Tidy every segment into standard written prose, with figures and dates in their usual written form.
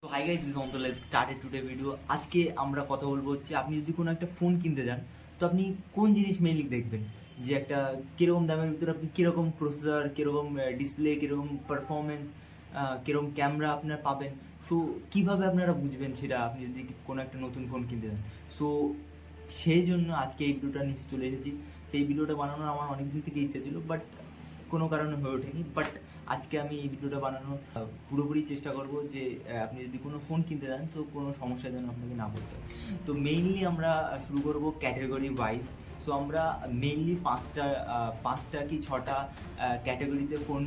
তো hi guys, this অন্তর let's started today video. আজকে আমরা কথা বলবো হচ্ছে আপনি যদি কোনো একটা ফোন কিনতে যান তো আপনি কোন জিনিস মেইনলি দেখবেন, যে একটা কীরকম দামের ভিতরে আপনি কীরকম প্রসেসর, কীরকম ডিসপ্লে, কীরকম পারফরমেন্স, কীরকম ক্যামেরা আপনার পাবেন। সো কীভাবে আপনারা বুঝবেন সেটা আপনি যদি কোনো একটা নতুন ফোন কিনতে যান। সো সেই জন্য আজকে এই ভিডিওটা নিয়ে চলে এসেছি। সেই ভিডিওটা বানানোর আমার অনেক দিন থেকে ইচ্ছা ছিল, বাট কোনো কারণে হয়ে ওঠেনি। বাট আজকে আমি এই ভিডিওটা বানানোর পুরোপুরি চেষ্টা করব যে আপনি যদি কোনো ফোন কিনতে যান তো কোনো সমস্যা যেন আপনাকে না পড়তে হয়। তো মেইনলি আমরা শুরু করব ক্যাটাগরি ওয়াইজ। সো আমরা মেইনলি পাঁচটা কি ছটা ক্যাটাগরিতে ফোন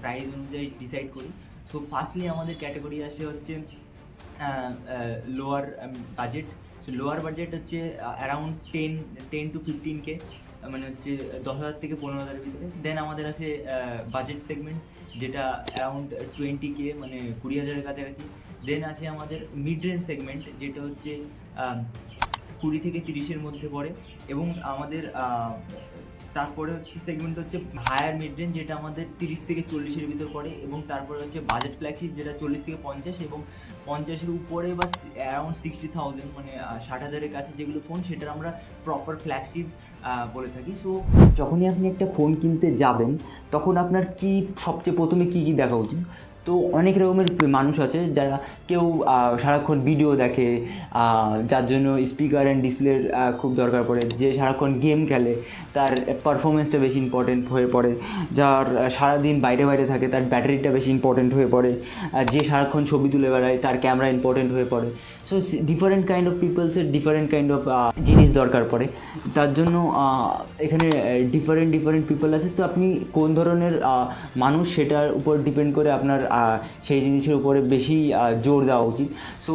প্রাইস অনুযায়ী ডিসাইড করি। সো ফার্স্টলি আমাদের ক্যাটাগরি আসে হচ্ছে lower budget. So lower budget হচ্ছে অ্যারাউন্ড 10 to 15K, মানে হচ্ছে 10,000 থেকে 15,000-এর ভিতরে। দেন আমাদের আছে বাজেট সেগমেন্ট, যেটা অ্যারাউন্ড 20K, মানে 20,000-এর কাছাকাছি। দেন আছে আমাদের মিড রেঞ্জ সেগমেন্ট, যেটা হচ্ছে 20 থেকে 30-এর মধ্যে পড়ে। এবং আমাদের তারপরে হচ্ছে সেগমেন্ট হচ্ছে হায়ার মিড রেঞ্জ, যেটা আমাদের 30 থেকে 40-এর ভিতর পড়ে। এবং তারপরে হচ্ছে বাজেট ফ্ল্যাগশিপ, যেটা 40 থেকে 50, এবং 50-এর উপরে বা অ্যারাউন্ড 60,000, মানে 60,000-এর কাছে যেগুলো ফোন, সেটার আমরা প্রপার ফ্ল্যাগশিপ বলে থাকি। সো যখনই আপনি একটা ফোন কিনতে যাবেন তখন আপনার সবচেয়ে প্রথমে কী দেখা উচিত? তো অনেক রকমের মানুষ আছে, যারা কেউ সারাক্ষণ ভিডিও দেখে, যার জন্য স্পিকার অ্যান্ড ডিসপ্লের খুব দরকার পড়ে। যে সারাক্ষণ গেম খেলে, তার পারফরমেন্সটা বেশি ইম্পর্টেন্ট হয়ে পড়ে। যার সারাদিন বাইরে থাকে, তার ব্যাটারিটা বেশি ইম্পর্টেন্ট হয়ে পড়ে। যে সারাক্ষণ ছবি তুলে বেড়ায়, তার ক্যামেরা ইম্পর্টেন্ট হয়ে পড়ে। সো ডিফারেন্ট কাইন্ড অফ পিপলসের ডিফারেন্ট কাইন্ড অফ জিনিস দরকার পড়ে। তার জন্য এখানে ডিফারেন্ট পিপল আছে। তো আপনি কোন ধরনের মানুষ, সেটার উপর ডিপেন্ড করে আপনার সেই জিনিসের উপরে বেশি জোর দেওয়া উচিত। সো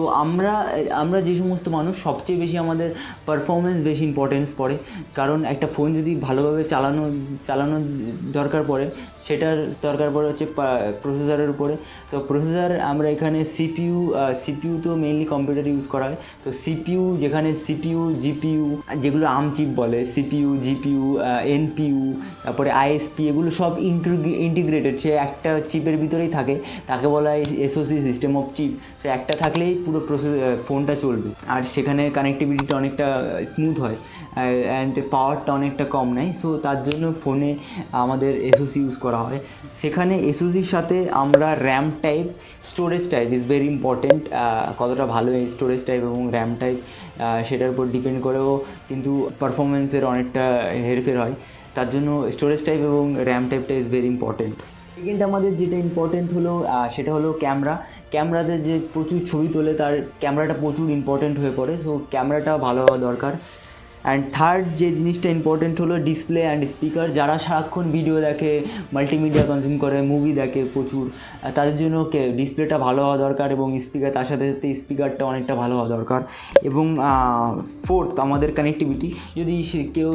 আমরা যে সমস্ত মানুষ, সবচেয়ে বেশি আমাদের পারফরমেন্স বেশি ইম্পর্টেন্স পড়ে। কারণ একটা ফোন যদি ভালোভাবে চালানো দরকার পড়ে, সেটার দরকার পড়ে হচ্ছে প্রসেসরের উপরে। তো প্রসেসর আমরা এখানে সিপিইউ তো মেইনলি কম্পিউটার ইউজ করা হয়। তো সিপিইউ, যেখানে সিপিইউ জিপিইউ, যেগুলো আর্ম চিপ বলে, সিপিইউ জিপিইউ এনপিইউ, তারপরে আইএসপি, এগুলো সব ইন্টিগ্রেটেড। সে একটা চিপের ভিতরেই থাকে, তাকে বলা হয় এসওসি, সিস্টেম অফ চিপ। সে একটা থাকলেই পুরো ফোনটা চলবে। আর সেখানে কানেক্টিভিটিটা অনেকটা স্মুথ হয়, অ্যান্ড পাওয়ারটা অনেকটা কম নেয়। সো তার জন্য ফোনে আমাদের এসওসি ইউজ করা হয়। সেখানে এসওসির সাথে আমরা RAM type, storage type is very important. কতটা ভালো এই স্টোরেজ টাইপ এবং র্যাম টাইপ, সেটার উপর ডিপেন্ড করেও কিন্তু পারফরমেন্সের অনেকটা হেরফের হয়। তার জন্য স্টোরেজ টাইপ এবং র্যাম টাইপটা ইজ ভেরি ইম্পর্টেন্ট। সেকেন্ড আমাদের যেটা ইম্পর্টেন্ট হলো, সেটা হলো ক্যামেরাতে যে প্রচুর ছবি তোলে, তার ক্যামেরাটা প্রচুর ইম্পর্টেন্ট হয়ে পড়ে। সো ক্যামেরাটা ভালো হওয়া দরকার। অ্যান্ড থার্ড যে জিনিসটা ইম্পর্টেন্ট হলো ডিসপ্লে অ্যান্ড স্পিকার। যারা সারাক্ষণ ভিডিও দেখে, মাল্টিমিডিয়া কনজিউম করে, মুভি দেখে প্রচুর, তাদের জন্য ডিসপ্লেটা ভালো হওয়া দরকার, এবং তার সাথে সাথে স্পিকারটা অনেকটা ভালো হওয়া দরকার। এবং ফোর্থ আমাদের কানেক্টিভিটি। যদি কেউ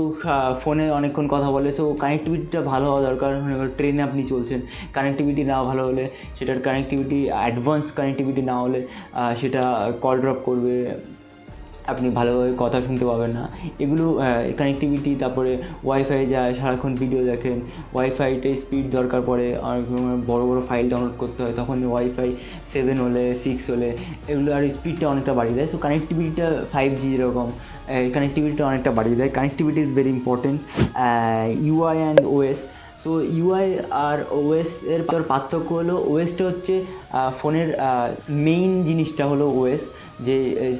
ফোনে অনেকক্ষণ কথা বলে, তো কানেক্টিভিটিটা ভালো হওয়া দরকার। ট্রেনে আপনি চলছেন, কানেক্টিভিটি না ভালো হলে, সেটার কানেক্টিভিটি অ্যাডভান্স কানেক্টিভিটি না হলে সেটা কল ড্রপ করবে, আপনি ভালোভাবে কথা শুনতে পাবেন না। এগুলো কানেক্টিভিটি। তারপরে ওয়াইফাই, যায় সারাক্ষণ ভিডিও দেখেন, ওয়াইফাইতে স্পিড দরকার পড়ে। আর বড় ফাইল ডাউনলোড করতে হয়, তখন ওয়াইফাই 7 হলে, 6 হলে, এগুলো আর স্পিডটা অনেকটা বাড়িয়ে দেয়। সো কানেক্টিভিটিটা 5G যেরকম, কানেক্টিভিটিটা অনেকটা বাড়িয়ে দেয়। Connectivity is very important. UI and OS. So UI আর ওএস এর পার্থক্য হলো, ওএসটা হচ্ছে ফোনের মেইন জিনিসটা হলো ওএস, যে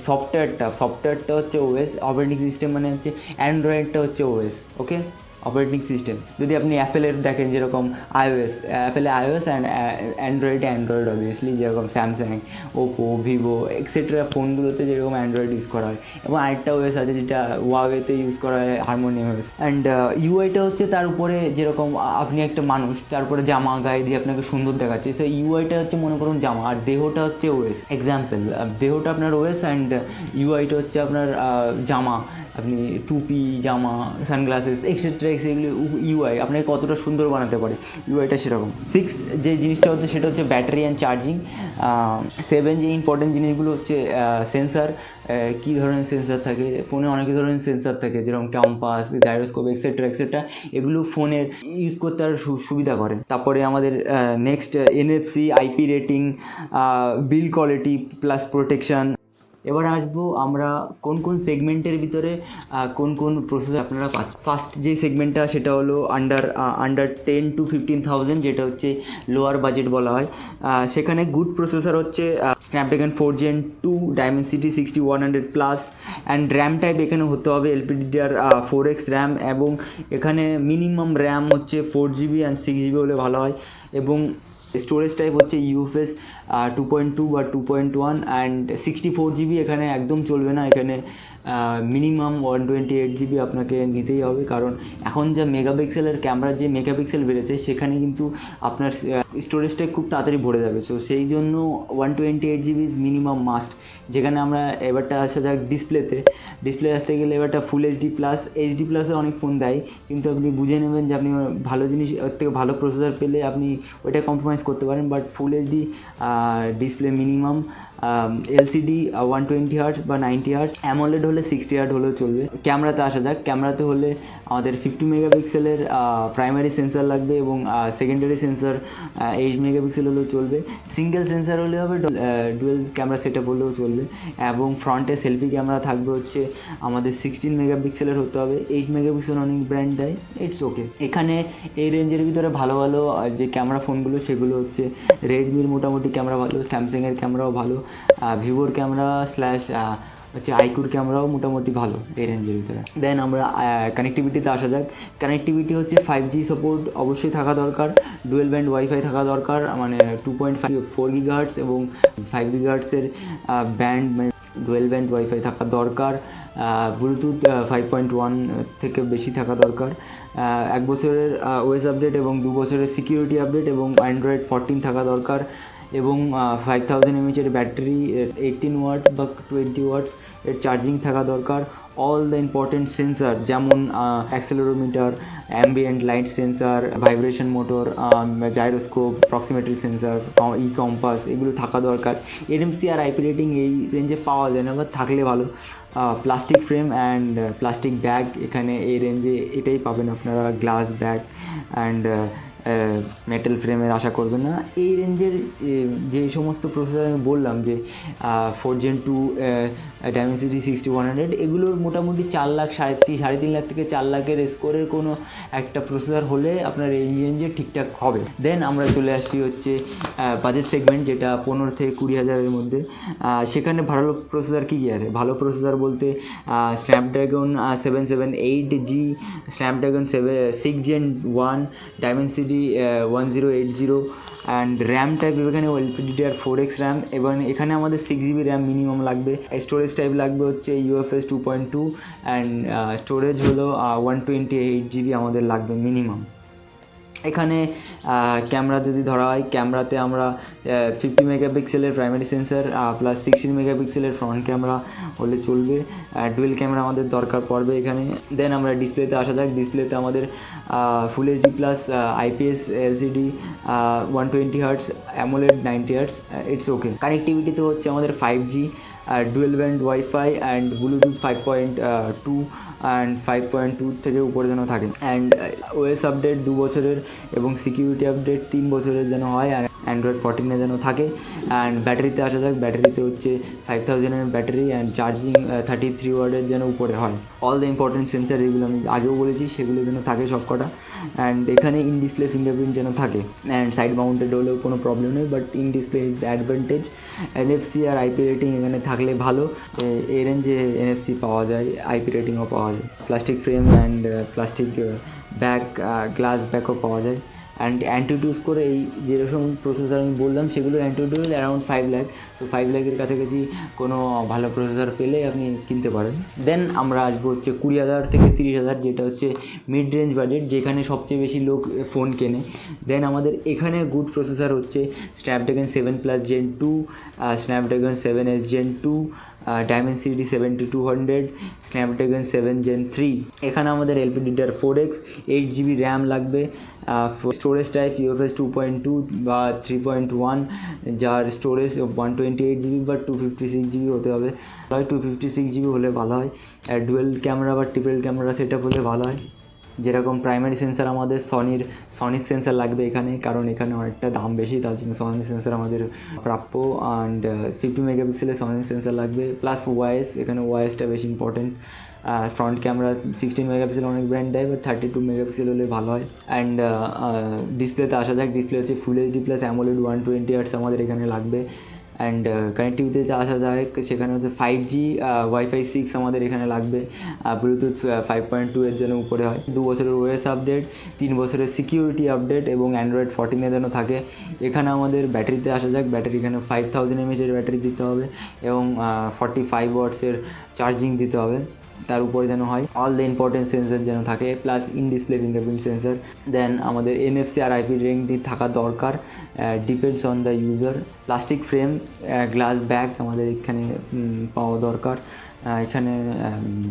সফটওয়্যারটা হচ্ছে ওএস। অপারেটিং সিস্টেম মানে হচ্ছে অ্যান্ড্রয়েডটা হচ্ছে ওএস, ওকে, অপারেটিং সিস্টেম। যদি আপনি অ্যাপেলের দেখেন, যেরকম অ্যাপেলে আইওএস অ্যান্ড অ্যান্ড্রয়েড অবভিয়াসলি, যেরকম স্যামসাং, ওপো, ভিভো এক্সেট্রা ফোনগুলোতে যেরকম অ্যান্ড্রয়েড ইউজ করা হয়। এবং আরেকটা ওএস আছে যেটা ওয়াওয়েতে ইউজ করা হয়, হারমোনিয়াম ওএস। অ্যান্ড ইউআইটা হচ্ছে তার উপরে, যেরকম আপনি একটা মানুষ, তারপরে জামা গায়ে দিয়ে আপনাকে সুন্দর দেখাচ্ছে। সো ইউআইটা হচ্ছে মনে করুন জামা, আর দেহটা হচ্ছে ওএস। এক্সাম্পল, দেহটা আপনার ওএস অ্যান্ড ইউআইটা হচ্ছে আপনার জামা, আপনি টুপি, জামা, সানগ্লাসেস এক্সেট্রা এগুলো ইউআই আপনাকে কতটা সুন্দর বানাতে পারে, ইউআইটা সেরকম। 6 যে জিনিসটা হচ্ছে সেটা হচ্ছে ব্যাটারি অ্যান্ড চার্জিং। 7 যে ইম্পর্টেন্ট জিনিসগুলো হচ্ছে সেন্সার। কী ধরনের সেন্সার থাকে ফোনে, অনেক ধরনের সেন্সার থাকে যেরকম কম্পাস, জাইরোস্কোপ এক্সেট্রা, এগুলো ফোনের ইউজ করতে আরও সুবিধা করে। তারপরে আমাদের next NFC, IP rating, build quality plus protection. এবার আসবো আমরা কোন কোন সেগমেন্টের ভিতরে কোন কোন প্রসেসর আপনারা পাচ্ছেন। ফার্স্ট যে সেগমেন্টটা সেটা হলো আন্ডার 10 to 15,000, যেটা হচ্ছে লোয়ার বাজেট বলা হয়। সেখানে গুড প্রসেসর হচ্ছে Snapdragon 4 Gen 2, Dimensity 6100+, and RAM type এখানে হতে হবে LPDDR4X র্যাম, এবং এখানে মিনিমাম র্যাম হচ্ছে 4GB অ্যান্ড 6GB হলে ভালো হয়, এবং স্টোরেজ টাইপ হচ্ছে UFS 2.2 বা 2.1 অ্যান্ড 64GB এখানে একদম চলবে না, এখানে মিনিমাম 128GB আপনাকে নিতেই হবে, কারণ এখন যা মেগাপিক্সেলের ক্যামেরার যে মেগাপিক্সেল বেড়েছে সেখানে কিন্তু আপনার স্টোরেজটা খুব তাড়াতাড়ি ভরে যাবে। সো সেই জন্য 128GB ইজ মিনিমাম মাস্ট। যেখানে আমরা এবারটা আসা যাক ডিসপ্লে আসতে গেলে এবারটা ফুল HD+এ অনেক ফোন দেয়, কিন্তু আপনি বুঝে নেবেন যে আপনি ভালো জিনিস ওর থেকে ভালো প্রসেসর পেলে আপনি ওইটা কম্প্রোমাইজ করতে পারেন, but full HD display minimum. LCD 120 Hz বা 90 Hz, অ্যামোলেড হলে 60 Hz হলেও চলবে। ক্যামেরাতে আসা যাক, ক্যামেরাতে হলে আমাদের 50 মেগাপিক্সেলের প্রাইমারি সেন্সার লাগবে, এবং সেকেন্ডারি সেন্সার 8 মেগাপিক্সেল হলেও চলবে। সিঙ্গেল সেন্সার হলে হবে, ডুয়েল ক্যামেরা সেটআপ হলেও চলবে, এবং ফ্রন্টে সেলফি ক্যামেরা থাকবে হচ্ছে আমাদের 16 মেগাপিক্সেলের হতে হবে। 8 মেগাপিক্সেল অনেক ব্র্যান্ড দেয়, ইটস ওকে। এখানে এই রেঞ্জের ভিতরে ভালো ভালো যে ক্যামেরা ফোনগুলো সেগুলো হচ্ছে রেডমির মোটামুটি ক্যামেরা ভালো, স্যামসাংয়ের ক্যামেরাও ভালো, ভিভোর ক্যামেরা স্ল্যাশ হচ্ছে আইকুর ক্যামেরাও মোটামুটি ভালো এই রেঞ্জের ভিতরে। দেন আমরা কানেক্টিভিটিতে আসা যাক। কানেক্টিভিটি হচ্ছে 5G সাপোর্ট অবশ্যই থাকা দরকার, ডুয়েল ব্যান্ড ওয়াইফাই থাকা দরকার, মানে 2.4 GHz এবং 5 GHz-এর ব্যান্ড, মানে ডুয়েল ব্যান্ড ওয়াইফাই থাকা দরকার। ব্লুটুথ 5.1 থেকে বেশি থাকা দরকার। 1 বছরের ওএস আপডেট এবং 2 বছরের সিকিউরিটি আপডেট এবং অ্যান্ড্রয়েড 14 থাকা দরকার, এবং 5000 mAh এর ব্যাটারি, 18 ওয়াট বা 20 ওয়াটস এর চার্জিং থাকা দরকার। অল দ্য ইম্পর্টেন্ট সেন্সার যেমন accelerometer, ambient light sensor, vibration motor, gyroscope, proximity sensor, compass এগুলো থাকা দরকার। এনএফসি আর আইপি রেটিং এই রেঞ্জে পাওয়া যায় না, বা থাকলে ভালো। Plastic frame and plastic bag, এখানে এই রেঞ্জে এটাই পাবেন আপনারা, গ্লাস ব্যাগ অ্যান্ড মেটাল ফ্রেমের আশা করবেন না। এই রেঞ্জের যে সমস্ত প্রসেসর আমি বললাম যে 4 Gen 2, ডাইমেনসিটি 6100, এগুলোর মোটামুটি 4 লাখ, 3.5 লাখ থেকে 4 লাখের স্কোরের কোনো একটা প্রসেসর হলে আপনার এই রেঞ্জে ঠিকঠাক হবে। দেন আমরা চলে আসছি হচ্ছে বাজেট সেগমেন্ট, যেটা 15 থেকে 20 হাজারের মধ্যে। সেখানে ভালো প্রসেসর কী কী আছে? ভালো প্রসেসর বলতে Snapdragon 778G, Snapdragon 6 Gen 1, Dimensity 1080, and RAM type এখানে LPDDR4X র্যাম, এবং এখানে আমাদের 6GB র্যাম মিনিমাম লাগবে। স্টোরেজ টাইপ লাগবে হচ্ছে UFS 2.2, অ্যান্ড স্টোরেজ হলো 128GB আমাদের লাগবে মিনিমাম। এখানে ক্যামেরা যদি ধরা হয়, ক্যামেরাতে আমরা 50 মেগাপিক্সেলের প্রাইমারি সেন্সার প্লাস 16 মেগাপিক্সেলের ফ্রন্ট ক্যামেরা হলে চলবে। ডুয়েল ক্যামেরা আমাদের দরকার পড়বে এখানে। দেন আমরা ডিসপ্লেতে আসা যাক। ডিসপ্লেতে আমাদের ফুল HD প্লাস IPS LCD 120 Hz, AMOLED 90 Hz, it's okay. কানেক্টিভিটিতে হচ্ছে আমাদের 5G, dual band wifi and Bluetooth 5.2 and 5.2 থেকে উপরে যেন থাকে, অ্যান্ড ওএস আপডেট 2 বছরের এবং সিকিউরিটি আপডেট 3 বছরের যেন হয়, আর অ্যান্ড্রয়েড 14 যেন থাকে। অ্যান্ড ব্যাটারিতে আসা যাক। ব্যাটারিতে হচ্ছে 5000 ব্যাটারি অ্যান্ড চার্জিং 33 ওয়াটের যেন উপরে হয়। অল দ্য ইম্পর্টেন্ট সেন্সার, যেগুলো আমি আগেও বলেছি সেগুলো যেন থাকে সব কটা, অ্যান্ড এখানে ইন ডিসপ্লে ফিঙ্গারপ্রিন্ট যেন থাকে, অ্যান্ড সাইড মাউন্টেড হলেও কোনো প্রবলেম নেই, but in display is advantage. NFC আর আইপি রেটিং এখানে থাকলে ভালো, এই রেঞ্জে NFC পাওয়া যায়, আইপি রেটিংও পাওয়া যায়। Plastic frame and plastic back, glass ব্যাকও পাওয়া যায়। অ্যান্ড অ্যান্টিটিউজ করে এই যেরকম প্রসেসর আমি বললাম সেগুলোর অ্যান্টিটিউড অ্যারাউন্ড 5 লাখ। সো 5 লাখের কাছাকাছি কোনো ভালো প্রসেসর পেলে আপনি কিনতে পারেন। দেন আমরা আসবো হচ্ছে 20,000 থেকে 30,000, যেটা হচ্ছে মিড রেঞ্জ বাজেট, যেখানে সবচেয়ে বেশি লোক ফোন কেনে। দেন আমাদের এখানে গুড প্রসেসর হচ্ছে Snapdragon 7+ Gen 2, Snapdragon 7S Gen 2, Dimensity 7200, Snapdragon 7 Gen 3। এখানে আমাদের LPDDR4X, 8 GB র্যাম লাগবে। স্টোরেজ টাইপ UFS 2.2 বা 3.1, যার স্টোরেজ 128 GB বা 256 GB হতে হবে। 256 GB হলে ভালো হয়। ডুয়েল ক্যামেরা বা ট্রিপল ক্যামেরা সেট আপ হলে ভালো হয়। যেরকম প্রাইমারি সেন্সার আমাদের সনির সেন্সার লাগবে এখানে, কারণ এখানে অনেকটা দাম বেশি, তার জন্য সনির সেন্সার আমাদের প্রাপ্য। অ্যান্ড 50 মেগাপিক্সেলের সনির সেন্সার লাগবে, প্লাস ওয়াইএস, এখানে ওয়াইএসটা বেশি ইম্পর্টেন্ট। ফ্রন্ট ক্যামেরা 16 মেগাপিক্সেল অনেক ব্র্যান্ড দেয়, বাট 32 মেগাপিক্সেল হলে ভালো হয়। অ্যান্ড ডিসপ্লেতে আসা যাক, ডিসপ্লে হচ্ছে full HD plus AMOLED 120 Hz আমাদের এখানে লাগবে। অ্যান্ড কানেক্টিভিটিতে আসা যায়, সেখানে হচ্ছে 5G Wi-Fi 6 আমাদের এখানে লাগবে। ব্লুটুথ 5.2 এর জন্য উপরে হয়। 2 বছরের ওএস আপডেট, 3 বছরের সিকিউরিটি আপডেট এবং অ্যান্ড্রয়েড 14 যেন থাকে। এখানে আমাদের ব্যাটারিতে আসা যাক, ব্যাটারি এখানে 5000 mAh এর ব্যাটারি দিতে হবে এবং 45 ওয়াটসের চার্জিং দিতে হবে। তার উপরে যেন হয় অল দ্য ইম্পর্টেন্ট সেন্সার যেন থাকে, plus in display fingerprint sensor. Then আমাদের NFC আর IP রেটিং থাকা দরকার, depends on the user. Plastic frame, glass back আমাদের এখানে পাওয়া দরকার। এখানে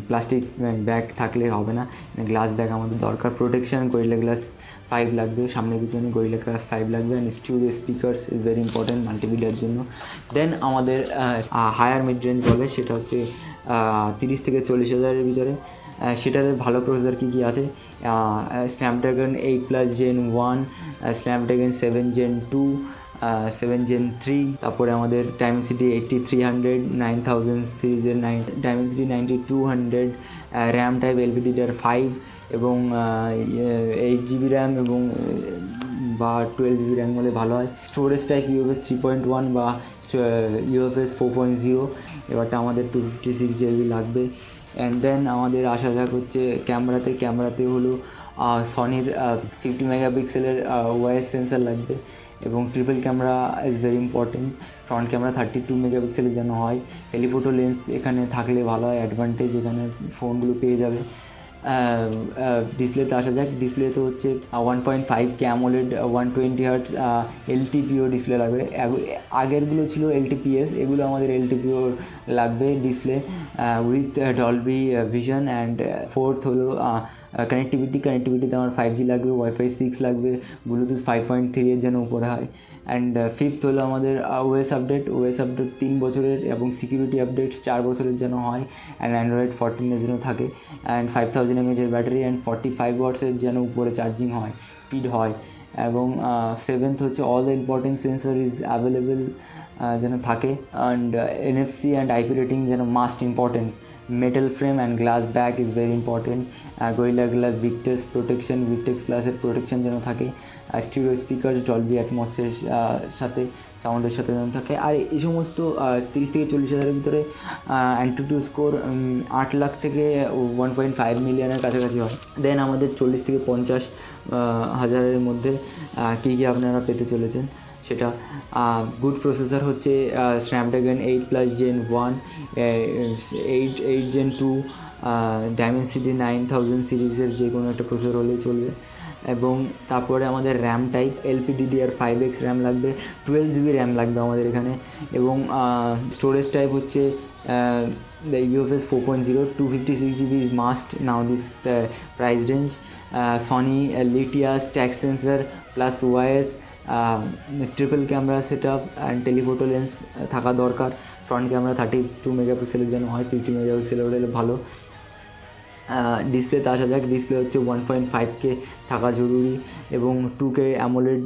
প্লাস্টিক ব্যাগ থাকলে হবে না, গ্লাস ব্যাগ আমাদের দরকার। প্রোটেকশন গরিলা গ্লাস 5 লাগবে, সামনে পিছনে গরিলা গ্লাস 5 লাগবে। And studio speakers is very important মাল্টিমিডিয়ার জন্য। দেন আমাদের হায়ার মিড রেঞ্জ বলে, সেটা হচ্ছে 30 থেকে 40 হাজারের ভিতরে। সেটাতে ভালো প্রসেসর কী কী আছে, Snapdragon 8+ Gen 1, Snapdragon 7 Gen 2, 7 Gen 3, তারপরে আমাদের ডায়মেনসিটি 8300, 9000 সিরিজের ডায়মেনসিটি 9200, র্যাম টাইপ LPDDR5 এবং 8 GB র্যাম এবং বা 12 GB র্যাম হলে ভালো হয়। স্টোরেজ টাইপ UFS 3.1 বা UFS 4.0, এবারটা আমাদের 256 GB লাগবে। অ্যান্ড দেন আমাদের আসা যাক হচ্ছে ক্যামেরাতে হলো সনির 50 মেগাপিক্সেলের ওয়াইএস সেন্সার লাগবে এবং triple camera is very important. Front camera 32 মেগাপিক্সেলের যেন হয়। টেলিফোটো লেন্স এখানে থাকলে ভালো হয়, অ্যাডভান্টেজ এখানে ফোনগুলো পেয়ে যাবে। ডিসপ্লেতে আসা যাক, ডিসপ্লেতে হচ্ছে 1.5K AMOLED 120 Hz LTPO display লাগবে। আগেরগুলো ছিল LTPS, এগুলো আমাদের LTPO লাগবে display with Dolby vision. And fourth হলো কানেক্টিভিটিতে আমার 5G লাগবে, Wi-Fi 6 লাগবে, ব্লুটুথ 5.3 এর যেন উপরে হয়। অ্যান্ড ফিফথ হলো আমাদের ওএস আপডেট 3 বছরের এবং সিকিউরিটি আপডেটস 4 বছরের যেন হয়। অ্যান্ড অ্যান্ড্রয়েড 14 এর যেন থাকে। অ্যান্ড 5000 mAh এর ব্যাটারি অ্যান্ড 45 ওয়াটসের যেন উপরে চার্জিং হয়, স্পিড হয়। এবং সেভেন্থ হচ্ছে all the important sensor is available যেন থাকে। And NFC and IP rating যেন must important. Metal frame and glass back is very important. Gorilla glass Victus protection, Victus প্লাসের প্রোটেকশন যেন থাকে। স্টিরিও স্পিকার্স ডলবি অ্যাটমসের সাথে সাউন্ডের সাথে যেন থাকে। আর এই সমস্ত 30 থেকে 40 হাজারের ভিতরে অ্যান্টুটু স্কোর 8 লাখ থেকে 1.5 মিলিয়নের কাছাকাছি হয়। দেন আমাদের 40 থেকে 50 হাজারের মধ্যে কী কী আপনারা পেতে চলেছেন সেটা গুড প্রসেসর হচ্ছে স্ন্যাপড্রাগন 8+ Gen 1, 8 Gen 2, ডায়মেনসিটি 9000 সিরিজের যে কোনো একটা প্রসেসর হলেই চলবে। এবং তারপরে আমাদের র্যাম টাইপ LPDDR5X র্যাম লাগবে, 12 GB র্যাম লাগবে আমাদের এখানে। এবং স্টোরেজ টাইপ হচ্ছে UFS 4.0, 256 GB is must now this price range. Sony Litia stack sensor plus OIS, triple camera set up and telephoto lens থাকা দরকার। ফ্রন্ট ক্যামেরা 32 মেগাপিক্সেলের যেন হয়, 50 মেগাপিক্সেলের হলে ভালো। ডিসপ্লেতে আসা যাক, ডিসপ্লে হচ্ছে 1.5K থাকা জরুরি এবং 2K AMOLED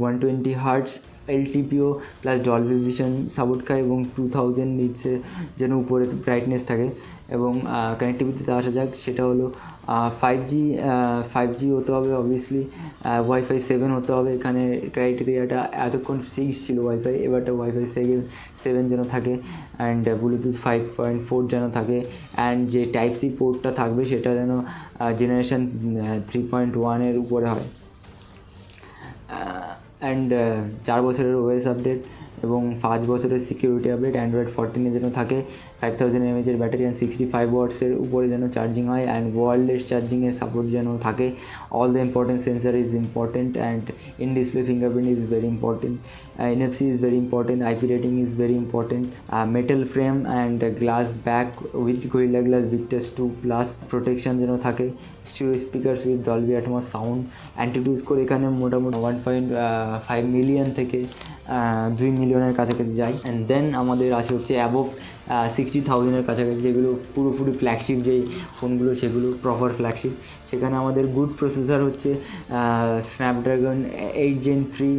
120 Hz LTPO plus Dolby vision support খায় এবং 2000 নিটসের যেন উপরে ব্রাইটনেস থাকে। এবং কানেক্টিভিটিতে আসা যাক, সেটা হলো 5G হতে হবে অবভিয়াসলি, Wi-Fi 7 হতে হবে। এখানে ক্রাইটেরিয়াটা এতক্ষণ 6 ছিল ওয়াইফাই, এবারটা Wi-Fi 7 যেন থাকে। অ্যান্ড ব্লুটুথ 5.4 যেন থাকে। অ্যান্ড যে টাইপ-C পোর্টটা থাকবে সেটা যেন জেনারেশন 3.1 এর উপরে হয়। অ্যান্ড 4 বছরের ওএস আপডেট এবং 5 বছরের সিকিউরিটি আপডেট। অ্যান্ড্রয়েড 14-এর জন্য থাকে 5000 mAh ব্যাটারি অ্যান্ড 65 ওয়াটসের উপরে যেন চার্জিং হয়, অ্যান্ড ওয়্যারলেস চার্জিংয়ের সাপোর্ট যেন থাকে। All the important sensor is important, and in display fingerprint is very important, NFC is very important, IP rating is very important, metal frame and glass back with Gorilla Glass Victus 2 Plus protection যেন থাকে, stereo speakers with Dolby Atmos sound, anti-2 score এখানে মোটামুটি 1.5 million থেকে 2 মিলিয়নের কাছাকাছি যায়। And then আমাদের আছে হচ্ছে অ্যাবোভ 60,000-এর কাছাকাছি, যেগুলো পুরোপুরি ফ্ল্যাগশিপ যেই ফোনগুলো সেগুলো প্রপার ফ্ল্যাগশিপ। সেখানে আমাদের গুড প্রসেসর হচ্ছে স্ন্যাপড্রাগন 8 Gen 3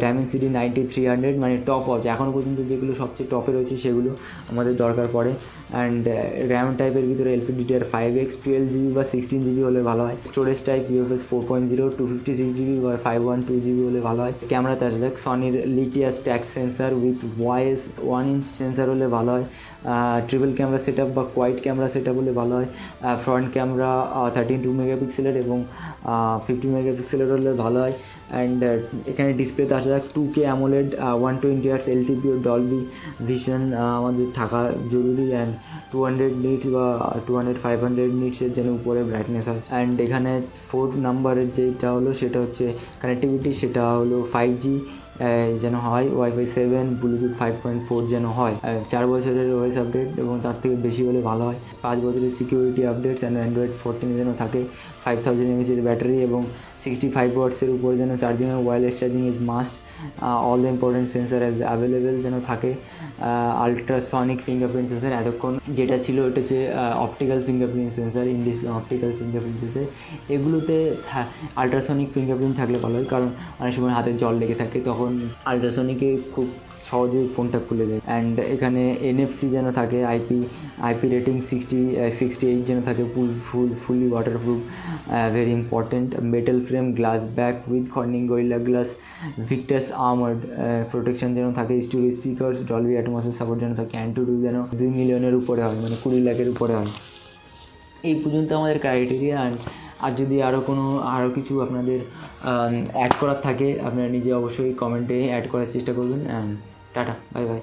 Dimensity 9300, মানে টপ আছে এখনও পর্যন্ত যেগুলো সবচেয়ে টপে রয়েছে সেগুলো আমাদের দরকার পড়ে। অ্যান্ড র্যাম টাইপের ভিতরে LPDDR5X 12GB বা 16GB হলে ভালো হয়। স্টোরেজ টাইপ UFS 4.0 256GB বা 512GB হলে ভালো হয়। ক্যামেরাতে আসা যাক, সনির লিটিয়াস ট্যাক্স সেন্সার উইথ ওয়াইস 1-inch সেন্সার হলে ভালো হয়। ট্রিপল ক্যামেরা সেট আপ বা কোয়াইট ক্যামেরা সেট আপ হলে ভালো হয়। ফ্রন্ট ক্যামেরা 32 মেগাপিক্সেলের এবং 50 মেগাপিক্সেলের হলে ভালো হয়। অ্যান্ড এখানে ডিসপ্লেতে আসা যাক, 2K AMOLED 120Hz LTP ও ডলবি ভিশন আমাদের থাকা জরুরি। অ্যান্ড 200 নিটস বা 500 নিটসের যেন উপরে ব্রাইটনেস হয়। অ্যান্ড এখানে 4 নাম্বারের যেটা হলো সেটা হচ্ছে কানেক্টিভিটি, সেটা হলো 5G যেন হয়, Wi-Fi 7, ব্লুটুথ 5.4 যেন হয়। 4 বছরের ওএস আপডেট এবং তার থেকে বেশি হলে ভালো হয়। 5 বছরের সিকিউরিটি আপডেটস অ্যান্ড অ্যান্ড্রয়েড 14 যেন থাকে। 5000 mAh ব্যাটারি এবং 65 ওয়াটসের উপরে যেন চার্জিং হয়। Wireless charging is must. All the important sensor as available যেন থাকে। আলট্রাসনিক ফিঙ্গারপ্রিন্ট সেন্সার, এতক্ষণ যেটা ছিল ওটা হচ্ছে optical fingerprint sensor, in display optical fingerprint sensor. এগুলোতে আলট্রাসনিক ফিঙ্গারপ্রিন্ট থাকলে ভালো হয়, কারণ অনেক সময় হাতে জল লেগে থাকে, তখন আলট্রাসনিকে খুব সহজেই ফোনটা খুলে যায়। অ্যান্ড এখানে NFC যেন থাকে, IP রেটিং 68 যেন থাকে, fully waterproof, very important. Metal frame, glass back with Corning Gorilla glass Victus armoured protection যেন থাকে। স্টুডিও স্পিকার্স ডলবি অ্যাটমসের সাপোর্ট যেন থাকে। অ্যান্টি-2 যেন 2 মিলিয়নের উপরে হয়, মানে 20 লাখের উপরে হয়। এই পর্যন্ত আমাদের ক্রাইটেরিয়া। আর যদি আরও কিছু আপনাদের অ্যাড করার থাকে আপনারা নিজে অবশ্যই কমেন্টে অ্যাড করার চেষ্টা করবেন। And tata, bye bye.